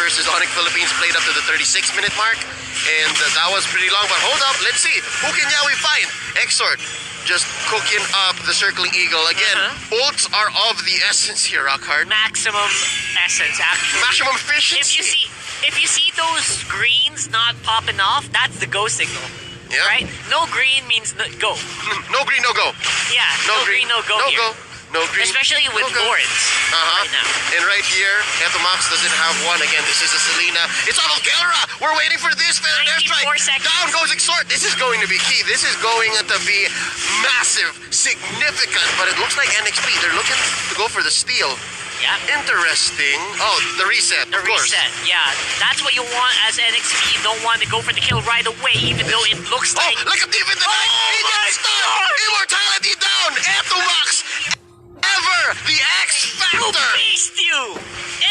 versus Onyx Philippines played up to the 36-minute mark. And that was pretty long, but hold up, let's see. Who can Yawi find? Exort just cooking up the Circling Eagle. Again, ults are of the essence here, Rockhard. Maximum essence, actually. Maximum efficiency. If you see those greens not popping off, that's the go signal. Yeah. Right? No green means no go. No green, no go. Yeah, no green, no go No here. go. No green. Especially with Lords right now. And right here, Ethomox doesn't have one. Again, this is a Selena. It's off of Kelra. We're waiting for this feathered airstrike. Down goes Exort. This is going to be key. This is going to be massive, significant. But it looks like Nxp, they're looking to go for the steal. Yeah. Interesting. Oh, the reset. The reset. Yeah. That's what you want as NXP. You don't want to go for the kill right away, even though it looks like. Look at the event tonight. He gets stunned. Immortality down. Ethomox. Ever the X Factor. Who faced you?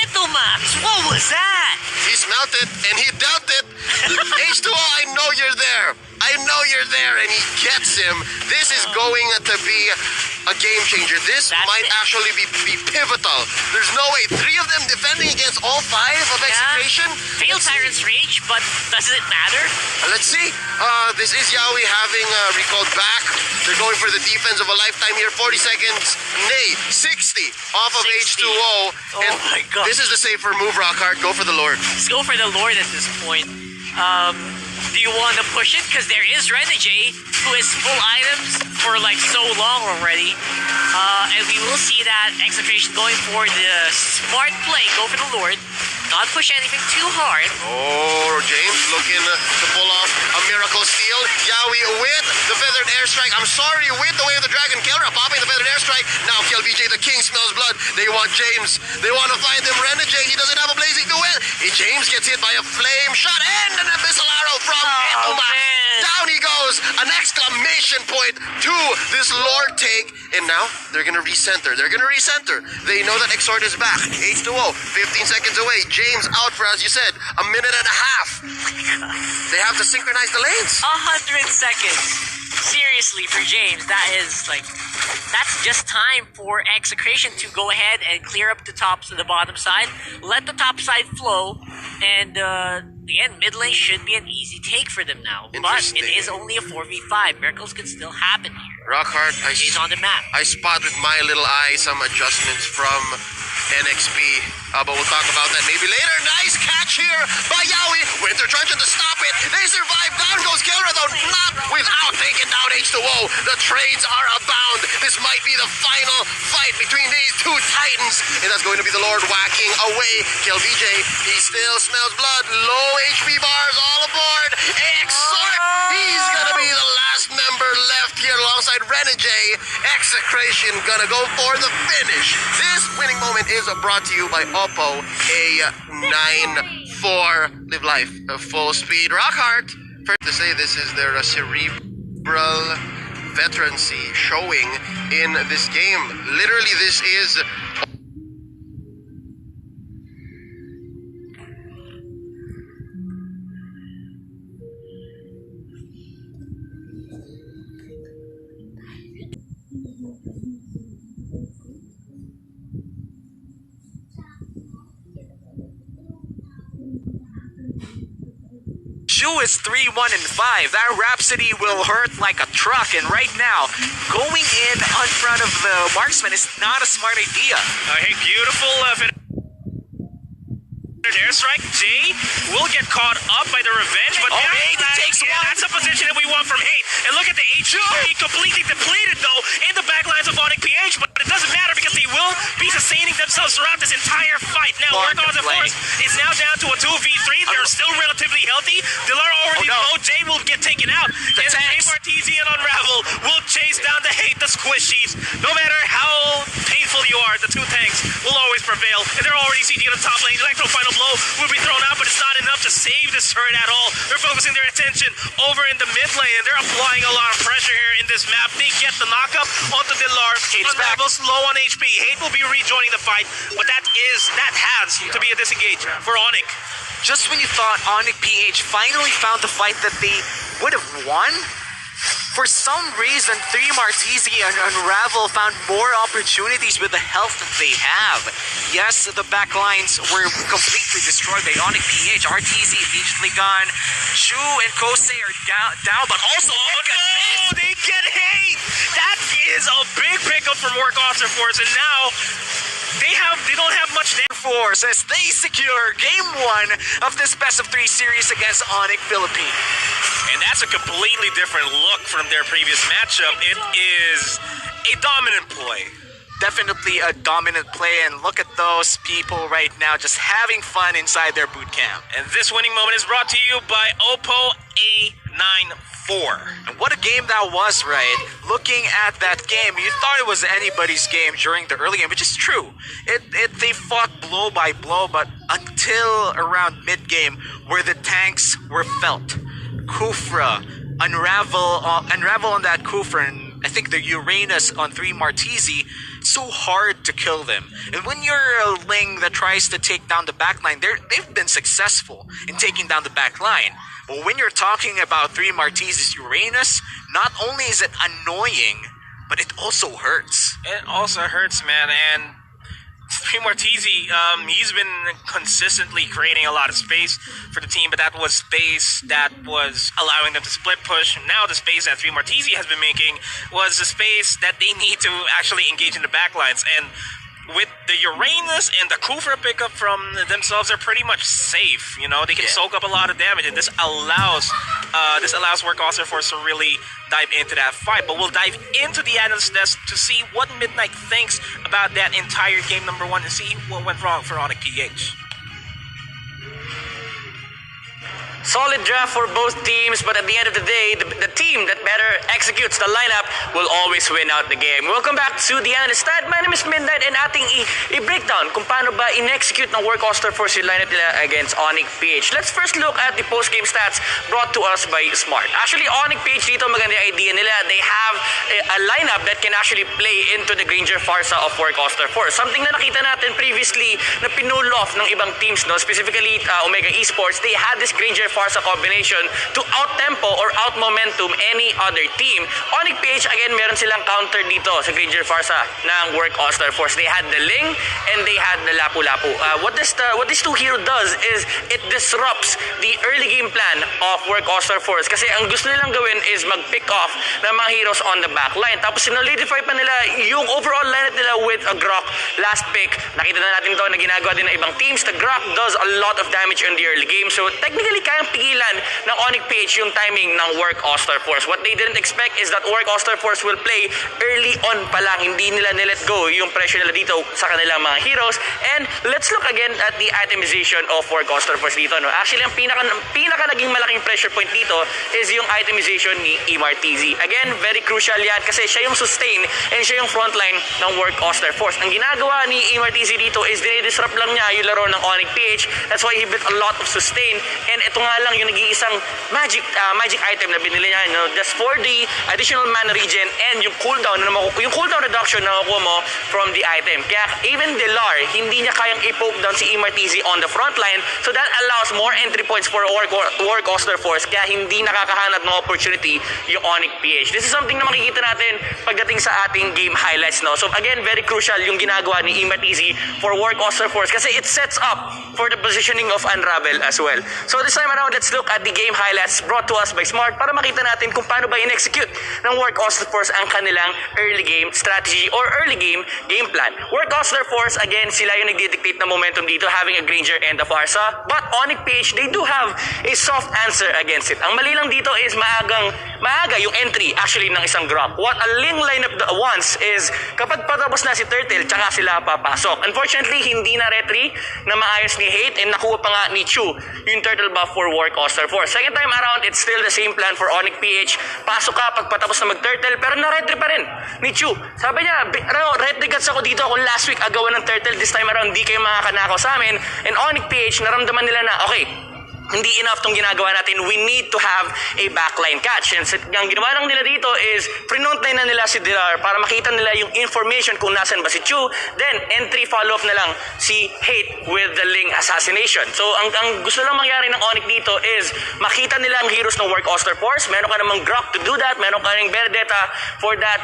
Ethomox. What was that? He smelt it and he dealt it. H2O, I know you're there. I know you're there, and he gets him. This is going to be a game changer. This might actually be pivotal. There's no way. 3 of them defending against all 5 of Execration. Failed Tyrant's Rage, but does it matter? Let's see. This is Yawi having recalled back. They're going for the defense of a lifetime here. 40 seconds. Nay, 60 off of 60. H2O. And my God. This is the safer move, Rockhard. Go for the Lord. Let's go for the Lord at this point. Do you want to push it? Because there is Renegade, who is full items for like so long already. And we will see that Execration going for the smart play, go for the Lord. Not push anything too hard. Oh, James looking to pull off a miracle steal. Yawi with the feathered airstrike. I'm sorry, with the way of the dragon. Kelra popping the feathered airstrike. Now Kill VJ, the king smells blood. They want James. They want to find him. Renegade, he doesn't have a blazing duel. James gets hit by a flame shot and an abyssal arrow from Ethomox. Down he goes. An exclamation point to this Lord take. And now they're going to recenter. They're going to recenter. They know that Exort is back. H2O, 15 seconds away. James out for, as you said, a minute and a half. They have to synchronize the lanes. 100 seconds. Seriously, for James, that is like, that's just time for Execration to go ahead and clear up the tops and the bottom side. Let the top side flow. And again, mid lane should be an easy take for them now. But it is only a 4v5. Miracles can still happen here. Rockhard, He's on the map. I spot with my little eye some adjustments from Nxp, but we'll talk about that maybe later. Nice catch here by Yawi. Winter truncheon to stop it. They survive. Down goes Kelra, though not without taking down H2O. The trades are abound. This might be the final fight between these 2 titans, and that's going to be the Lord whacking away. Kill VJ, he still smells blood. Low HP bars, all aboard. Exort, he's gonna be the last member left here alongside Renegade. Execration gonna go for the finish. This winning moment is brought to you by Oppo A94. Live life at full speed. Rockhard, first to say this is their cerebral veterancy showing in this game. Literally, this is Shu is 3-1-5. That Rhapsody will hurt like a truck, and right now, going in front of the marksman is not a smart idea. Hey, beautiful airstrike. Jay will get caught up by the revenge, but Hate takes one. that's a position that we want from Hate. And look at the HP, completely depleted though in the backlines of Onyx PH, but it doesn't matter because they will be sustaining themselves throughout this entire fight. Now, Warthog, of course, is now down to a 2v3. They're still relatively healthy. Dilara already low. Jay will get taken out. And Jay Bartesian Unravel will chase down the Hate, the squishies. No matter how painful you are, the 2 tanks will always prevail. And they're already CG on the top lane. Electro final blow will be thrown out, but it's not enough to save this turret at all. They're focusing their attention over in the mid lane, and they're applying a lot of pressure here in this map. They get the knockup onto Dilar. Unravel's low on HP. Hate will be rejoining the fight, but that has to be a disengage for Onyx. Just when you thought Onyx PH finally found the fight that they would have won, For some reason, 3 Martizi and Unravel found more opportunities with the health that they have. Yes, the backlines were completely destroyed by Onyx PH. RTZ immediately gone. Shu and Kosei are down, but also look at this. They get hate! That is a big pickup from Work Officer Force, and now they don't have much damage. Force as they secure Game 1 of this Best of 3 series against Onyx Philippines. And that's a completely different look from their previous matchup. It is a dominant play. Definitely a dominant play, and look at those people right now just having fun inside their boot camp. And this winning moment is brought to you by Oppo A94. And what a game that was, right? Looking at that game, you thought it was anybody's game during the early game, which is true. They fought blow by blow, but until around mid-game where the tanks were felt. Kufra, Unravel on that Kufra, and I think the Uranus on 3 Martizi, so hard to kill them. And when you're a Ling that tries to take down the backline, they've been successful in taking down the backline. But when you're talking about 3 Martizi's Uranus, not only is it annoying, but it also hurts. It also hurts, man, and Martizi, he's been consistently creating a lot of space for the team, but that was space that was allowing them to split push. Now the space that 3 Martizi has been making was the space that they need to actually engage in the backlines. And with the Uranus and the Kufra pickup from themselves, they're pretty much safe. You know, they can soak up a lot of damage, and this allows Work Officer Force to really dive into that fight. But we'll dive into the analyst desk to see what Midnight thinks about that entire game number 1 and see what went wrong for Onyx PH. Solid draft for both teams, but at the end of the day, the team that better executes the lineup will always win out the game. Welcome back to the Analyst Stat. My name is Midnight, and ating i-breakdown kung paano ba in-execute ng Work Officer Force yung lineup nila against Onyx PH. Let's first look at the post-game stats brought to us by Smart. Actually, Onyx PH dito, maganda yung idea nila. They have a lineup that can actually play into the Granger Farsa of Work Officer Force. Something na nakita natin previously na pinull off ng ibang teams, no? Specifically Omega Esports. They had this Granger Farsa combination to out-tempo or out-momentum any other team. Onyx PH, again, meron silang counter dito sa Granger Farsa ng Work All-Star Force. They had the Ling and they had the Lapu-Lapu. What this two hero does is it disrupts the early game plan of Work All-Star Force kasi ang gusto nilang gawin is mag-pick off ng mga heroes on the back line. Tapos sinolidify pa nila yung overall lineup nila with a Grok last pick. Nakita na natin to na ginagawa din ng ibang teams. The Grok does a lot of damage in the early game, so technically kayang pigilan ng Onyx PH yung timing ng Work All-Star Force. What they didn't expect is that Work All-Star Force will play early on pa lang. Hindi nila nilet go yung pressure nila dito sa kanilang mga heroes. And let's look again at the itemization of Work All-Star Force dito. No? Actually, ang pinaka naging malaking pressure point dito is yung itemization ni EMRTZ. Again, very crucial yan kasi siya yung sustain and siya yung frontline ng Work All-Star Force. Ang ginagawa ni EMRTZ dito is dinidisrupt lang niya yung laro ng Onyx PH. That's why he built a lot of sustain. And ito nga lang yung nag-iisang magic item na binili niya, no? Just for the additional mana regen and yung cooldown reduction na makukuha mo from the item. Kaya even Delar, hindi niya kayang i-poke down si EMRTZ on the front line, so that allows more entry points for Work All-Star Force, kaya hindi nakakahanap ng opportunity yung Onyx PH. This is something na makikita natin pagdating sa ating game highlights, no? So again, very crucial yung ginagawa ni EMRTZ for Work All-Star Force kasi it sets up for the positioning of Unravel as well. So this time around, let's look at the game highlights brought to us by Smart para makita natin kung paano ba in-execute ng Work All-Star Force ang kanilang early game strategy or early game plan. Work All-Star Force, again, sila yung nagdidictate ng momentum dito, having a Granger and a Farsa. But Onyx PH, they do have a soft answer against it. Ang mali lang dito is maaga yung entry actually ng isang Grok. What a Ling lineup wants is kapag patapos na si Turtle, tsaka sila papasok. Unfortunately, hindi na retry na maayos ni Hate and nakuha pa nga ni Chu yung Turtle buff for Work All-Star Force. Second time around, it's still the same plan for Onyx PH. Pasok ka pagpatapos na mag-Turtle, pero na-retry pa rin ni Chu. Sabi niya, retry guts ako dito kung last week agawan ng Turtle, this time around di kayo makakanakaw sa amin. And Onyx PH, naramdaman nila na, okay, hindi enough tong ginagawa natin. We need to have a backline catch. And ang ginawa lang nila dito is pre-note na nila si Dilar para makita nila yung information kung nasan ba si Chu. Then, entry follow-up na lang si Hate with the Ling assassination. So, ang gusto lang mangyari ng Onyx dito is makita nila ang heroes ng Work Oster Force. Meron ka namang Grok to do that. Meron ka ring Berdetta for that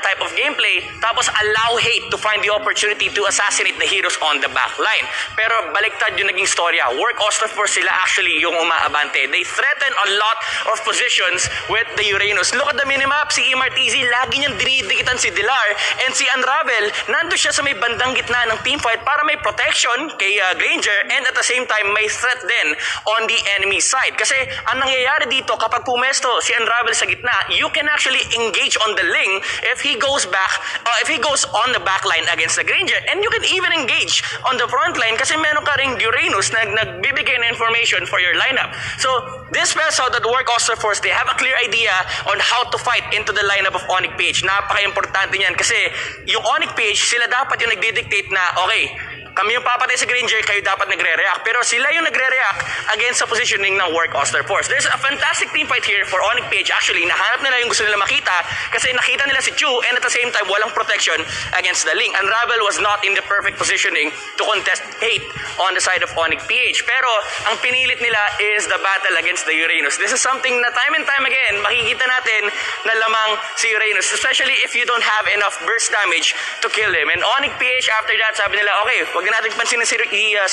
type of gameplay. Tapos, allow Hate to find the opportunity to assassinate the heroes on the backline. Pero, baliktad yung naging storya. Work Oster Force sila actually yung umaabante. They threaten a lot of positions with the Uranus. Look at the minimap. Si Martizzi, lagi niyang dinidikitan si Dilar, and si Unravel, nando siya sa may bandang gitna ng teamfight para may protection kay Granger, and at the same time, may threat din on the enemy side. Kasi ang nangyayari dito, kapag pumesto si Unravel sa gitna, you can actually engage on the Ling if he goes on the backline against the Granger, and you can even engage on the front line kasi meron ka ring Uranus na nagbibigay ng information for your lineup. So, this spells out that the Work Oster Force, they have a clear idea on how to fight into the lineup of Onyx Page. Napaka-importante niyan kasi yung Onyx Page, sila dapat yung nagdidictate na, okay, kami yung papatay sa Granger, kayo dapat nagre-react. Pero sila yung nagre-react against sa positioning ng Work Oster Force. There's a fantastic team fight here for Onyx Page. Actually, nahanap nila yung gusto nila makita kasi nakita nila si Chu, and at the same time, walang protection against the Ling. Unravel was not in the perfect positioning to contest Hate on the side of Onyx PH. Pero ang pinilit nila is the battle against the Uranus. This is something na time and time again, makikita natin na lamang si Uranus, especially if you don't have enough burst damage to kill him. And Onyx PH, after that, sabi nila, okay, wag na natin pansin si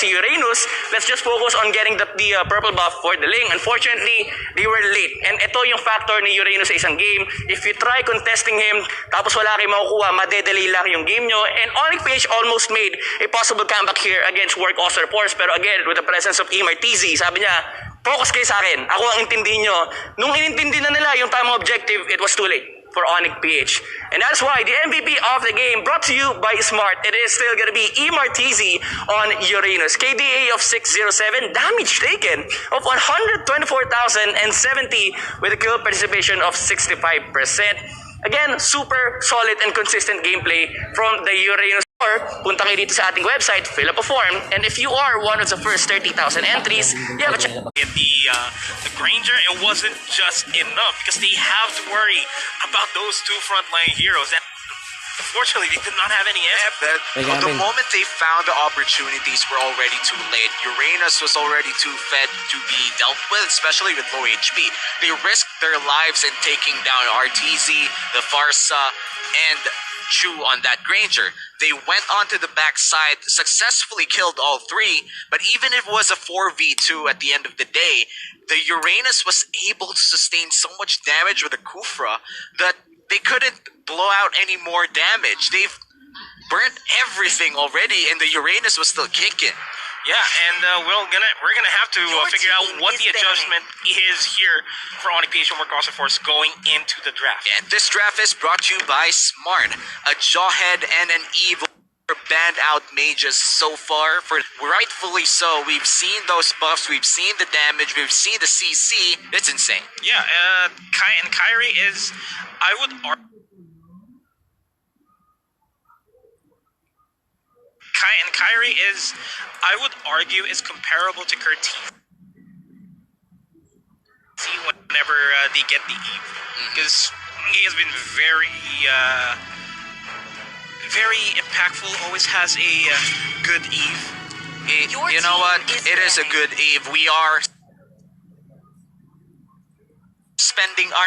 Uranus, let's just focus on getting the purple buff for the Ling. Unfortunately, they were late. And ito yung factor ni Uranus sa isang game. If you try contesting him, tapos wala kayo makukuha, madedelay lang yung game nyo. And Onyx PH almost made a possible comeback here against Work Oster Force. Pero again, with the presence of Martizzi, sabi niya, focus kayo sa akin. Ako ang intindi nyo. Nung inintindi na nila yung tamang objective, it was too late for Onyx PH. And that's why the MVP of the game, brought to you by Smart, it is still gonna be Martizzi on Uranus. KDA of 607, damage taken of 124,070 with a kill participation of 65%. Again, super solid and consistent gameplay from the Uranus. Or, punta kayo dito sa ating website, fill up a form, and if you are one of the first 30,000 entries, you have a chance. In the Granger, it wasn't just enough because they have to worry about those two frontline heroes. And unfortunately, they did not have any answer. The moment they found the opportunities were already too late. Uranus was already too fed to be dealt with, especially with low HP. They risked their lives in taking down RTZ, the Farsa, and Chu on that Granger. They went onto the backside, successfully killed all three, but even if it was a 4v2 at the end of the day, the Uranus was able to sustain so much damage with the Kufra that they couldn't blow out any more damage. They've burnt everything already, and the Uranus was still kicking. Yeah, and we're gonna have to figure out what the adjustment is here for Onyx PH and Work Oster Force going into the draft. And this draft is brought to you by Smart, a Jawhead and an Evil banned out mages so far. For rightfully so, we've seen those buffs, we've seen the damage, we've seen the CC. It's insane. Yeah, Kyrie is, I would argue. Kyrie is, I would argue, is comparable to Curtis whenever they get the Eve, because he has been very impactful. Always has a good Eve. You know what? It is a good Eve. We are spending our